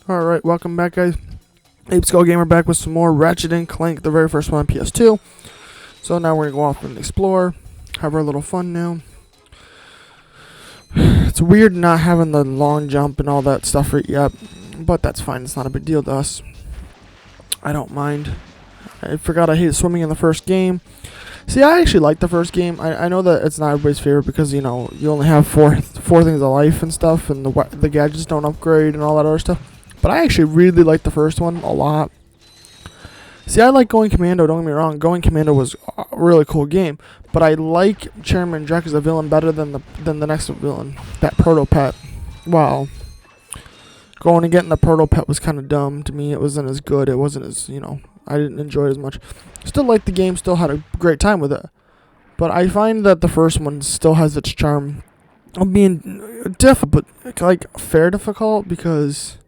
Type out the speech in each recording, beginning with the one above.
Alright, welcome back, guys. Ape Skull Gamer back with some more Ratchet and Clank, the very first one on PS2. So now we're going to go off and explore, have our little fun now. It's weird not having the long jump and all that stuff right yet, but that's fine. It's not a big deal to us. I don't mind. I forgot I hated swimming in the first game. See, I actually like the first game. I know that it's not everybody's favorite because, you know, you only have four things of life and stuff, and the gadgets don't upgrade and all that other stuff. But I actually really like the first one a lot. See, I like Going Commando, don't get me wrong. Going Commando was a really cool game. But I like Chairman Drek as a villain better than the next villain, that Proto-Pet. Wow. Going and getting the Proto-Pet was kind of dumb to me. It wasn't as good. It wasn't as, you know, I didn't enjoy it as much. Still liked the game, still had a great time with it. But I find that the first one still has its charm of being difficult, but like fair difficult, because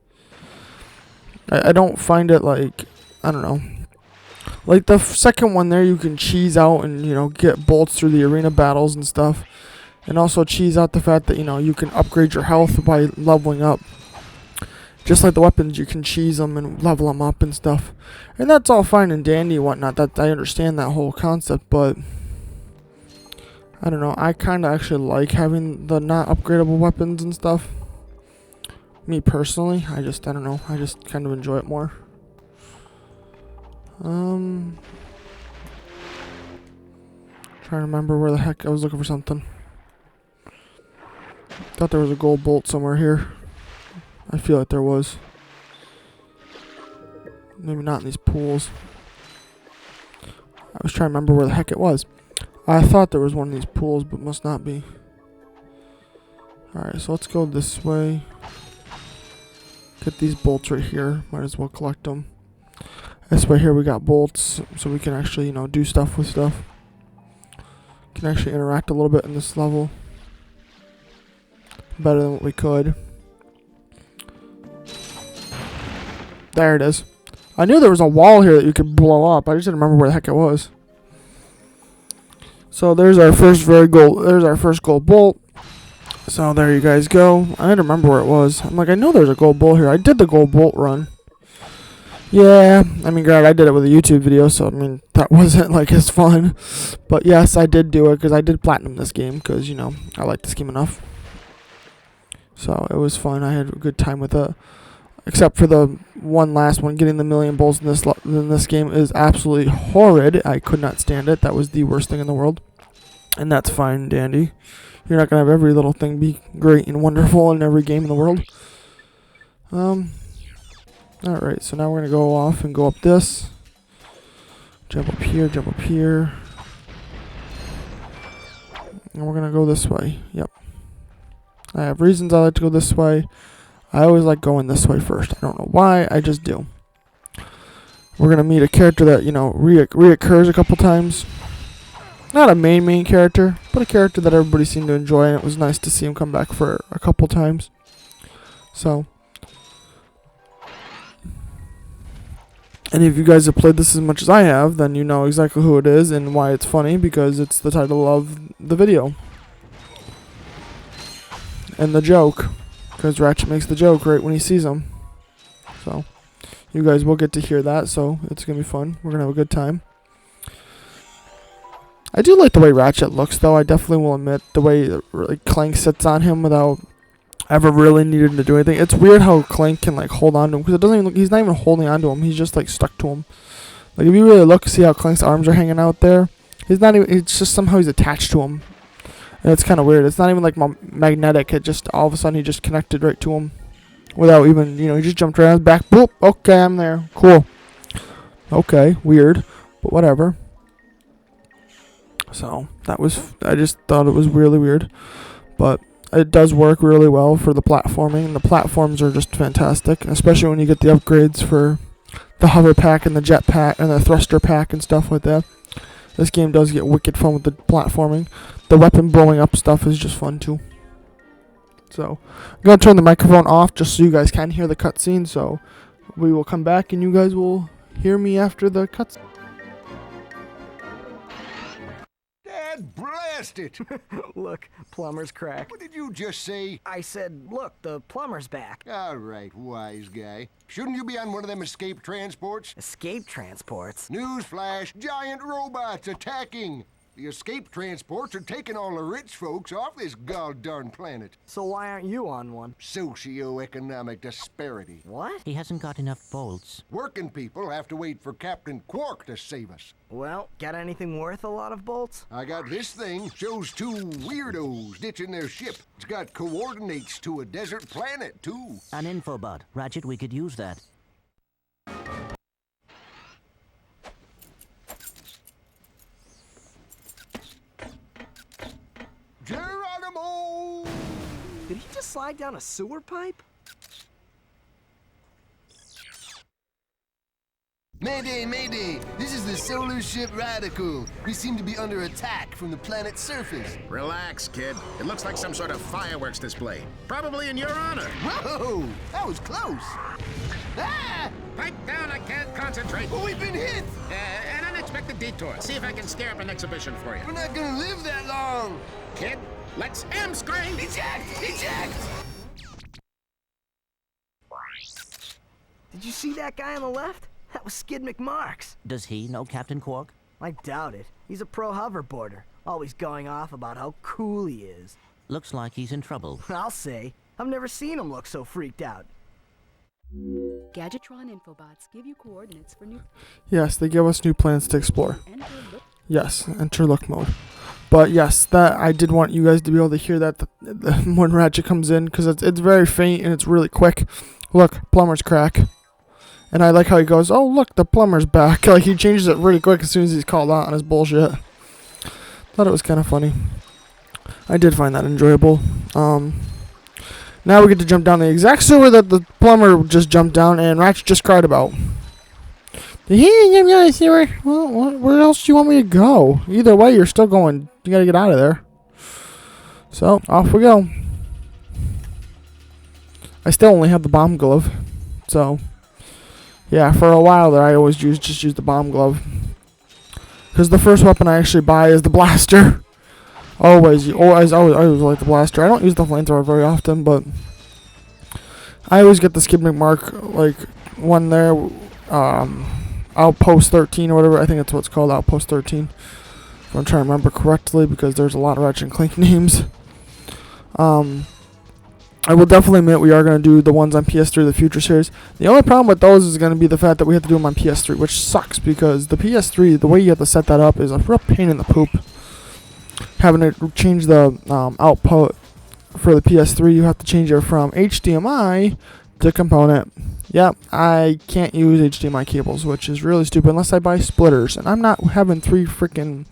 I don't find it like, I don't know. Like the second one there, you can cheese out and, you know, get bolts through the arena battles and stuff. And also cheese out the fact that, you know, you can upgrade your health by leveling up. Just like the weapons, you can cheese them and level them up and stuff. And that's all fine and dandy and whatnot. That I understand that whole concept, but I don't know. I kind of actually like having the not upgradable weapons and stuff. Me personally, I don't know. I just kind of enjoy it more. Trying to remember where the heck I was looking for something. Thought there was a gold bolt somewhere here. I feel like there was. Maybe not in these pools. I was trying to remember where the heck it was. I thought there was one in these pools, but must not be. Alright, so let's go this way. Get these bolts right here. Might as well collect them. This way here we got bolts, so we can actually, you know, do stuff with stuff. Can actually interact a little bit in this level. Better than what we could. There it is. I knew there was a wall here that you could blow up. I just didn't remember where the heck it was. So there's our first gold bolt. So there you guys go. I had to remember where it was. I'm like, I know there's a gold bolt here. I did the gold bolt run. Yeah, I mean, granted, I did it with a YouTube video, so I mean, that wasn't like as fun. But yes, I did do it because I did platinum this game because, you know, I like this game enough. So it was fun. I had a good time with it. Except for the one last one, getting the million bolts in this game is absolutely horrid. I could not stand it. That was the worst thing in the world. And that's fine and dandy. You're not going to have every little thing be great and wonderful in every game in the world. Alright, so now we're going to go off and go up this. Jump up here, jump up here. And we're going to go this way. Yep. I have reasons I like to go this way. I always like going this way first. I don't know why, I just do. We're going to meet a character that, you know, reoccurs a couple times. Not a main character, but a character that everybody seemed to enjoy, and it was nice to see him come back for a couple times. So, and if you guys have played this as much as I have, then you know exactly who it is and why it's funny, because it's the title of the video. And the joke. Because Ratchet makes the joke right when he sees him. So, you guys will get to hear that, so it's going to be fun. We're going to have a good time. I do like the way Ratchet looks, though. I definitely will admit the way like Clank sits on him without ever really needing to do anything. It's weird how Clank can like hold on to him, because it doesn't even look, he's not even holding on to him. He's just like stuck to him. Like if you really look, see how Clank's arms are hanging out there. He's not even. It's just somehow he's attached to him, and it's kind of weird. It's not even like magnetic. It just all of a sudden he just connected right to him, without even, you know, he just jumped right on his back. Boop. Okay, I'm there. Cool. Okay, weird, but whatever. So, I just thought it was really weird. But it does work really well for the platforming. The platforms are just fantastic, especially when you get the upgrades for the hover pack and the jet pack and the thruster pack and stuff like that. This game does get wicked fun with the platforming. The weapon blowing up stuff is just fun too. So, I'm going to turn the microphone off just so you guys can hear the cutscene. So, we will come back and you guys will hear me after the cutscene. God blast it! Look, plumber's crack. What did you just say? I said, look, the plumber's back. All right, wise guy. Shouldn't you be on one of them escape transports? Escape transports? Newsflash, giant robots attacking! The escape transports are taking all the rich folks off this god-darn planet. So why aren't you on one? Socioeconomic disparity. What? He hasn't got enough bolts. Working people have to wait for Captain Quark to save us. Well, got anything worth a lot of bolts? I got this thing. Shows two weirdos ditching their ship. It's got coordinates to a desert planet, too. An infobot. Ratchet, we could use that. Geronimo! Did he just slide down a sewer pipe? Mayday, mayday! This is the solar ship Radical. We seem to be under attack from the planet's surface. Relax, kid. It looks like some sort of fireworks display. Probably in your honor. Whoa! That was close! Ah! Pipe down, I can't concentrate. Well, we've been hit! An unexpected detour. See if I can scare up an exhibition for you. We're not gonna live that long! Kid, let's M-screen! Eject! Eject! Did you see that guy on the left? That was Skid McMarks. Does he know Captain Quark? I doubt it. He's a pro hoverboarder, always going off about how cool he is. Looks like he's in trouble. I'll say. I've never seen him look so freaked out. Gadgetron infobots give you coordinates for new. Yes, they give us new plans to explore. Enter look. Yes, enter look mode. But yes, that I did want you guys to be able to hear that when Ratchet comes in, because it's very faint and it's really quick. Look, plumber's crack. And I like how he goes, oh, look, the plumber's back. Like, he changes it really quick as soon as he's called out on his bullshit. Thought it was kind of funny. I did find that enjoyable. Now we get to jump down the exact sewer that the plumber just jumped down and Ratchet just cried about. He didn't get a sewer. Well, where else do you want me to go? Either way, you're still going. You gotta get out of there. So, off we go. I still only have the bomb glove. So... yeah, for a while there, I always just use the bomb glove. Because the first weapon I actually buy is the blaster. Always like the blaster. I don't use the flamethrower very often, but I always get the Skid McMark, like, one there. Outpost 13 or whatever. I think that's what it's called, Outpost 13. If I'm trying to remember correctly, because there's a lot of Ratchet and Clank names. I will definitely admit we are going to do the ones on PS3, the Future Series. The only problem with those is going to be the fact that we have to do them on PS3, which sucks because the PS3, the way you have to set that up is a real pain in the poop. Having to change the output for the PS3, you have to change it from HDMI to component. Yep, I can't use HDMI cables, which is really stupid unless I buy splitters. And I'm not having 3 freaking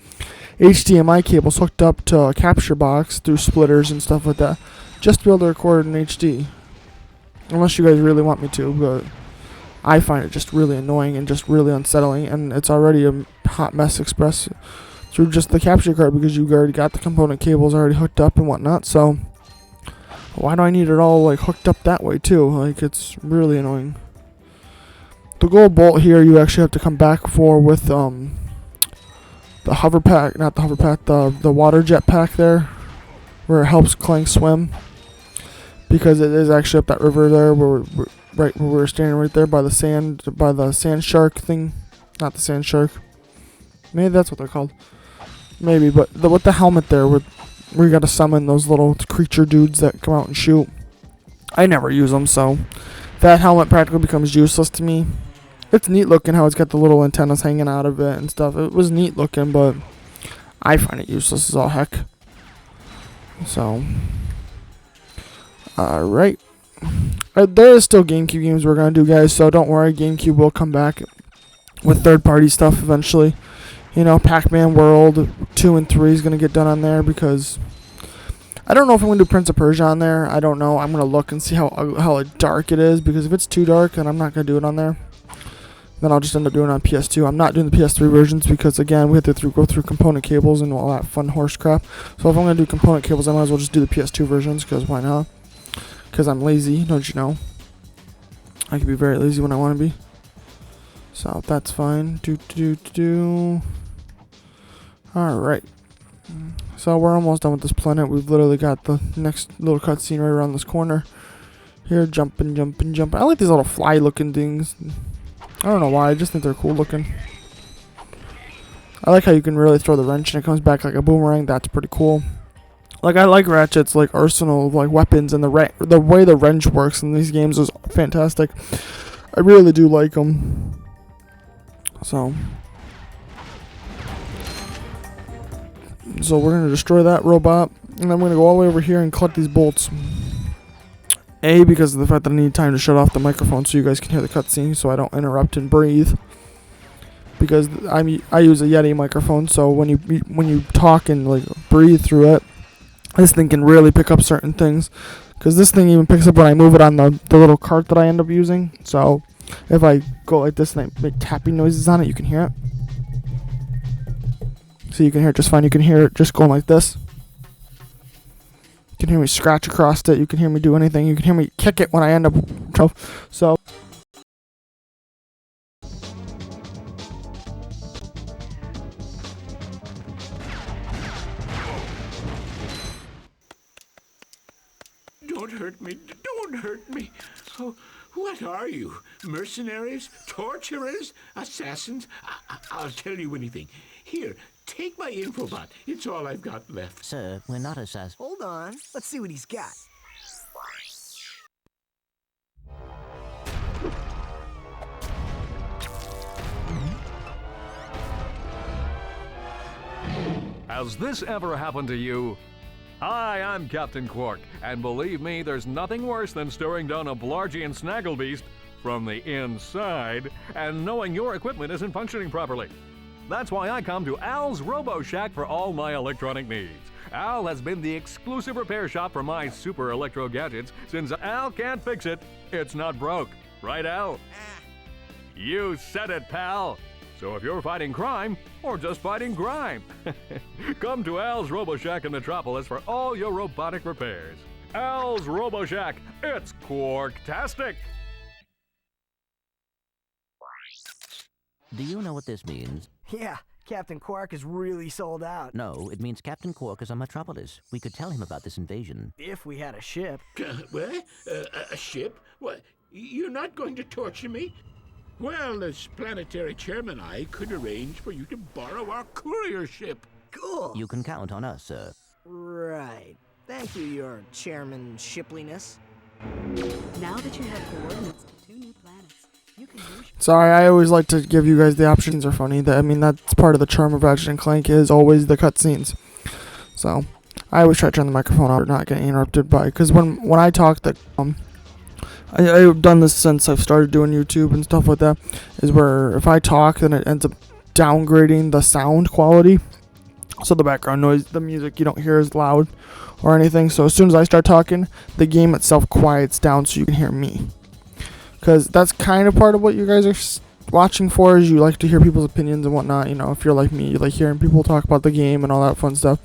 HDMI cables hooked up to a capture box through splitters and stuff like that. Just to be able to record in HD. Unless you guys really want me to, but I find it just really annoying and just really unsettling, and it's already a hot mess express through just the capture card because you already got the component cables already hooked up and whatnot, so why do I need it all like hooked up that way too? Like, it's really annoying. The gold bolt here you actually have to come back for with the hover pack, not the hover pack, the water jet pack there, where it helps Clank swim. Because it is actually up that river there, where we're standing right there by the sand shark thing, not the sand shark. Maybe that's what they're called. Maybe, but with the helmet there, where you got to summon those little creature dudes that come out and shoot. I never use them, so that helmet practically becomes useless to me. It's neat looking how it's got the little antennas hanging out of it and stuff. It was neat looking, but I find it useless as all heck. So. Alright. There is still GameCube games we're going to do, guys, so don't worry. GameCube will come back with third-party stuff eventually. You know, Pac-Man World 2 and 3 is going to get done on there because I don't know if I'm going to do Prince of Persia on there. I don't know. I'm going to look and see how dark it is, because if it's too dark, then I'm not going to do it on there. Then I'll just end up doing it on PS2. I'm not doing the PS3 versions because, again, we have to go through component cables and all that fun horse crap. So if I'm going to do component cables, I might as well just do the PS2 versions, because why not? Because I'm lazy, don't you know? I can be very lazy when I want to be. So that's fine. Alright. So we're almost done with this planet. We've literally got the next little cutscene right around this corner. Here, jumping. I like these little fly-looking things. I don't know why. I just think they're cool looking. I like how you can really throw the wrench and it comes back like a boomerang. That's pretty cool. Like, I like Ratchet's like arsenal of like weapons, and the way the wrench works in these games is fantastic. I really do like them. So we're gonna destroy that robot, and then I'm gonna go all the way over here and collect these bolts. A, because of the fact that I need time to shut off the microphone so you guys can hear the cutscene, so I don't interrupt and breathe. Because I use a Yeti microphone, so when you talk and like breathe through it, this thing can really pick up certain things. Because this thing even picks up when I move it on the little cart that I end up using. So if I go like this and I make tapping noises on it, you can hear it. So you can hear it just fine. You can hear it just going like this. You can hear me scratch across it. You can hear me do anything. You can hear me kick it when I end up. So. Don't hurt me. Don't hurt me. Oh, what are you? Mercenaries? Torturers? Assassins? I'll tell you anything. Here, take my infobot. It's all I've got left. Sir, we're not assassins. Hold on. Let's see what he's got. Has this ever happened to you? Hi, I'm Captain Quark, and believe me, there's nothing worse than staring down a Blargian snagglebeast from the inside and knowing your equipment isn't functioning properly. That's why I come to Al's Robo Shack for all my electronic needs. Al has been the exclusive repair shop for my super electro gadgets. Since Al can't fix it, it's not broke. Right, Al? You said it, pal. So if you're fighting crime, or just fighting grime, come to Al's RoboShack in Metropolis for all your robotic repairs. Al's RoboShack, it's Quarktastic! Do you know what this means? Yeah, Captain Quark is really sold out. No, it means Captain Quark is on Metropolis. We could tell him about this invasion. If we had a ship. What? A ship? What? You're not going to torture me? Well, as planetary chairman, I could arrange for you to borrow our courier ship. Cool. You can count on us, sir. Right. Thank you, your chairman shipliness. Now that you have coordinates to 2 new planets, you can use Sorry, I always like to give you guys the options. Are funny. I mean, that's part of the charm of Ratchet and Clank is always the cutscenes. So I always try to turn the microphone off, not getting interrupted by. Because when I talk, I've done this since I've started doing YouTube and stuff like that, is where if I talk, then it ends up downgrading the sound quality. So the background noise, the music, you don't hear as loud or anything. So as soon as I start talking, the game itself quiets down so you can hear me. Because that's kind of part of what you guys are watching for, is you like to hear people's opinions and whatnot. You know, if you're like me, you like hearing people talk about the game and all that fun stuff,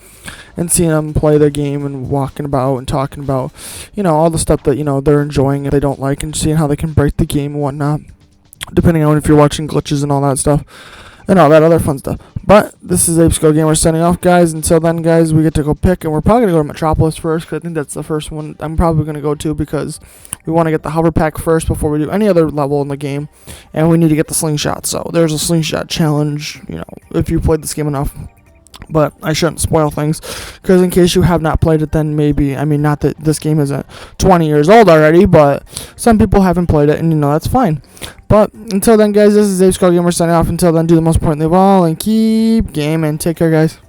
and seeing them play the game and walking about and talking about, you know, all the stuff that, you know, they're enjoying and they don't like, and seeing how they can break the game and whatnot, depending on if you're watching glitches and all that stuff and all that other fun stuff. But this is Apesco Gamer signing off, guys. Until then, guys, we get to go pick, and we're probably going to go to Metropolis first, because I think that's the first one I'm probably going to go to, because we want to get the hover pack first before we do any other level in the game, and we need to get the slingshot. So there's a slingshot challenge, you know, if you played this game enough. But I shouldn't spoil things, because in case you have not played it, then maybe, I mean, not that this game isn't 20 years old already, but some people haven't played it, and, you know, that's fine. But until then, guys, this is Apesco Gamer signing off. Until then, do the most important of all, and keep gaming. Take care, guys.